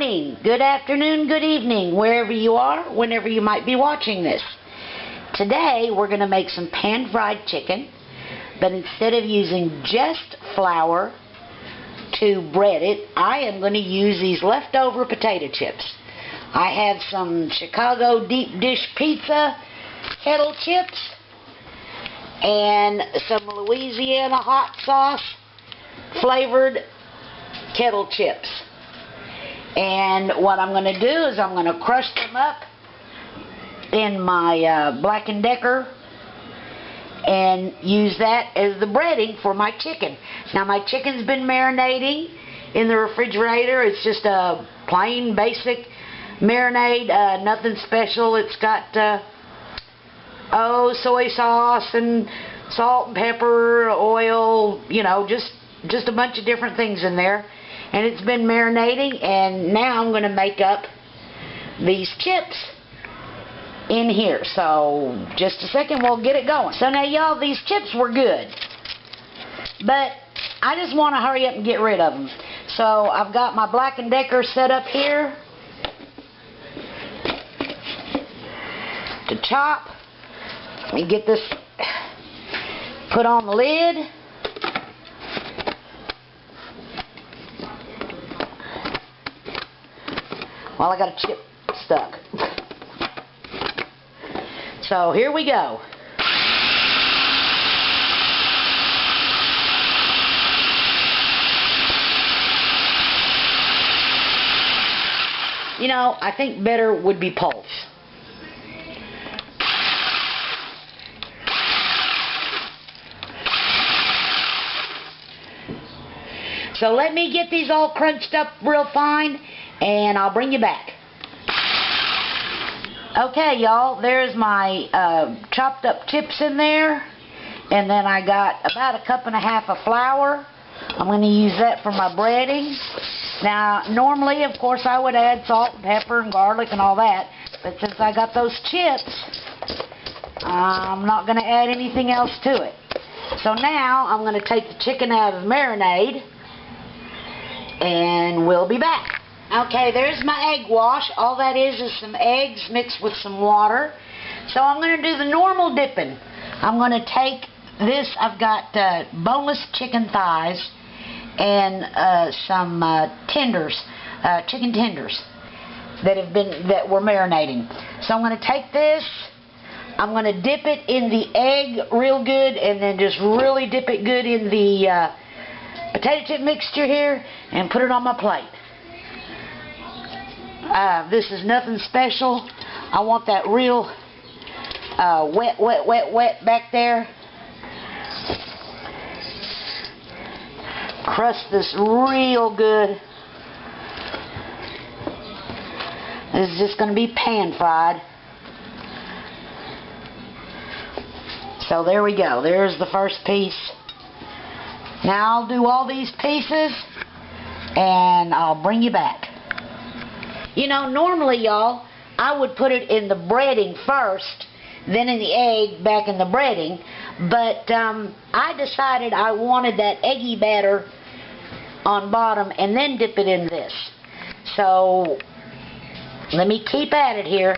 morning, good afternoon, good evening, wherever you are, whenever you might be watching this. Today we're going to make some pan-fried chicken, but instead of using just flour to bread it, I am going to use these leftover potato chips. I have some Chicago deep dish pizza Kettle chips and some Louisiana hot sauce flavored Kettle chips. And what I'm going to do is I'm going to crush them up in my Black & Decker and use that as the breading for my chicken. Now my chicken's been marinating in the refrigerator. It's just a plain basic marinade, nothing special. It's got soy sauce and salt and pepper, oil, you know, just a bunch of different things in there. And it's been marinating, and now I'm going to make up these chips in here. So just a second, we'll get it going. So now y'all, these chips were good, but I just want to hurry up and get rid of them. So I've got my Black & Decker set up here to chop. Let me get this put on the lid. Well, I got a chip stuck. So here we go. You know, I think better would be pulse. So let me get these all crunched up real fine, and I'll bring you back. Okay, y'all, there's my chopped up chips in there, and then I got about 1.5 cups of flour. I'm going to use that for my breading. Now, normally, of course, I would add salt and pepper and garlic and all that, but since I got those chips, I'm not going to add anything else to it. So now, I'm going to take the chicken out of the marinade, and we'll be back. Okay, there's my egg wash. All that is some eggs mixed with some water. So I'm going to do the normal dipping. I'm going to take this. I've got boneless chicken thighs and some tenders, chicken tenders that were marinating. So I'm going to take this. I'm going to dip it in the egg real good, and then just really dip it good in the potato chip mixture here, and put it on my plate. This is nothing special. I want that real wet back there. Crust this real good. This is just going to be pan fried. So there we go. There's the first piece. Now I'll do all these pieces, and I'll bring you back. You know, normally, y'all, I would put it in the breading first, then in the egg, back in the breading. But I decided I wanted that eggy batter on bottom and then dip it in this. So let me keep at it here.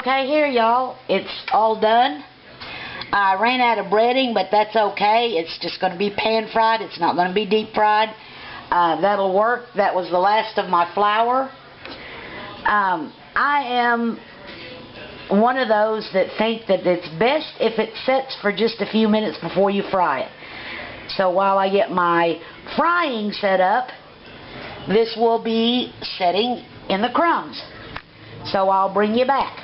Okay, here, y'all, it's all done. I ran out of breading, but that's okay. It's just going to be pan fried. It's not going to be deep fried. That'll work. That was the last of my flour. I am one of those that think that it's best if it sets for just a few minutes before you fry it. So while I get my frying set up, this will be setting in the crumbs. So I'll bring you back.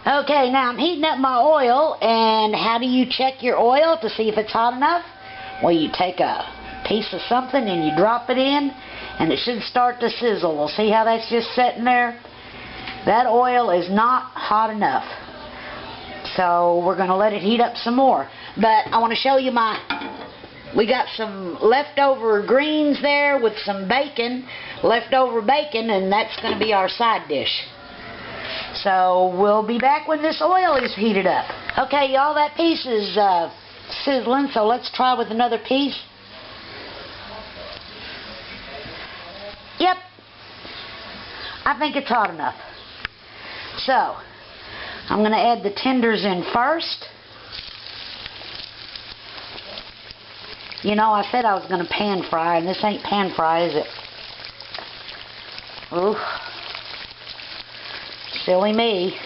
Okay, now I'm heating up my oil, and how do you check your oil to see if it's hot enough? Well, you take a piece of something and you drop it in, and it should start to sizzle. We'll see how that's just sitting there. That oil is not hot enough, so we're going to let it heat up some more. But I want to show you we got some leftover greens there with some bacon, leftover bacon, and that's going to be our side dish. So we'll be back when this oil is heated up. Okay, y'all, that piece is sizzling, so let's try with another piece. Yep, I think it's hot enough. So, I'm going to add the tenders in first. You know, I said I was going to pan fry, and this ain't pan fry, is it? Oof. Silly me.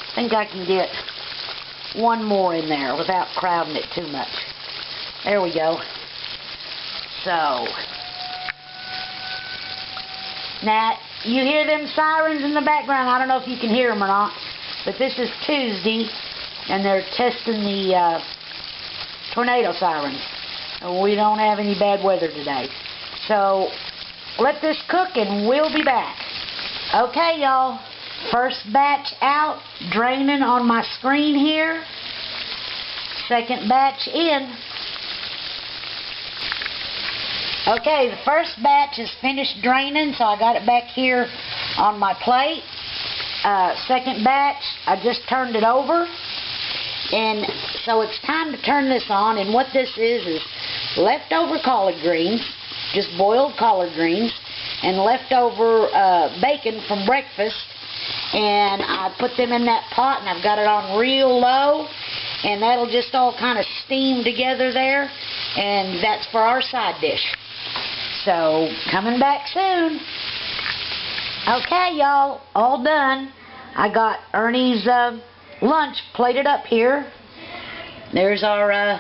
I think I can get one more in there without crowding it too much. There we go. So, now you hear them sirens in the background. I don't know if you can hear them or not, but this is Tuesday, and they're testing the tornado sirens. We don't have any bad weather today. So, let this cook and we'll be back. Okay, y'all. First batch out, draining on my screen here. Second batch in. Okay, the first batch is finished draining, so I got it back here on my plate. Second batch, I just turned it over. And so it's time to turn this on, and what this is leftover collard greens, just boiled collard greens, and leftover bacon from breakfast. And I put them in that pot, and I've got it on real low, and that'll just all kind of steam together there, and that's for our side dish. So, coming back soon. Okay, y'all, all done. I got Ernie's lunch plated up here. There's our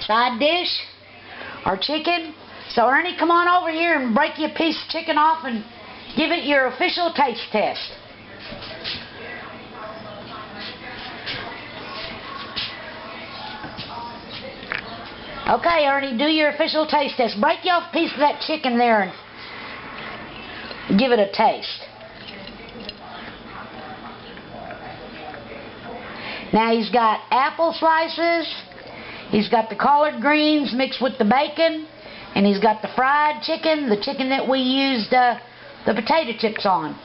side dish, our chicken. So, Ernie, come on over here and break you a piece of chicken off and give it your official taste test. Okay, Ernie, do your official taste test. Break you off a piece of that chicken there and give it a taste. Now he's got apple slices, he's got the collard greens mixed with the bacon, and he's got the fried chicken, the chicken that we used the potato chips on.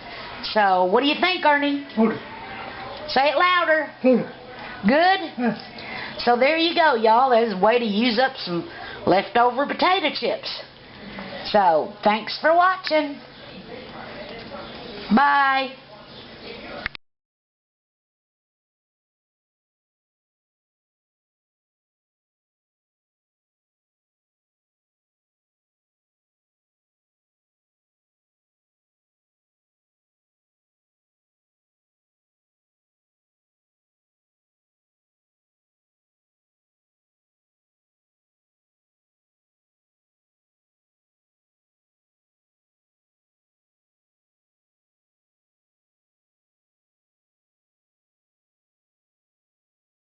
So, what do you think, Ernie? Good. Say it louder. Good. Good? Yes. So there you go, y'all. There's a way to use up some leftover potato chips. So, thanks for watching. Bye.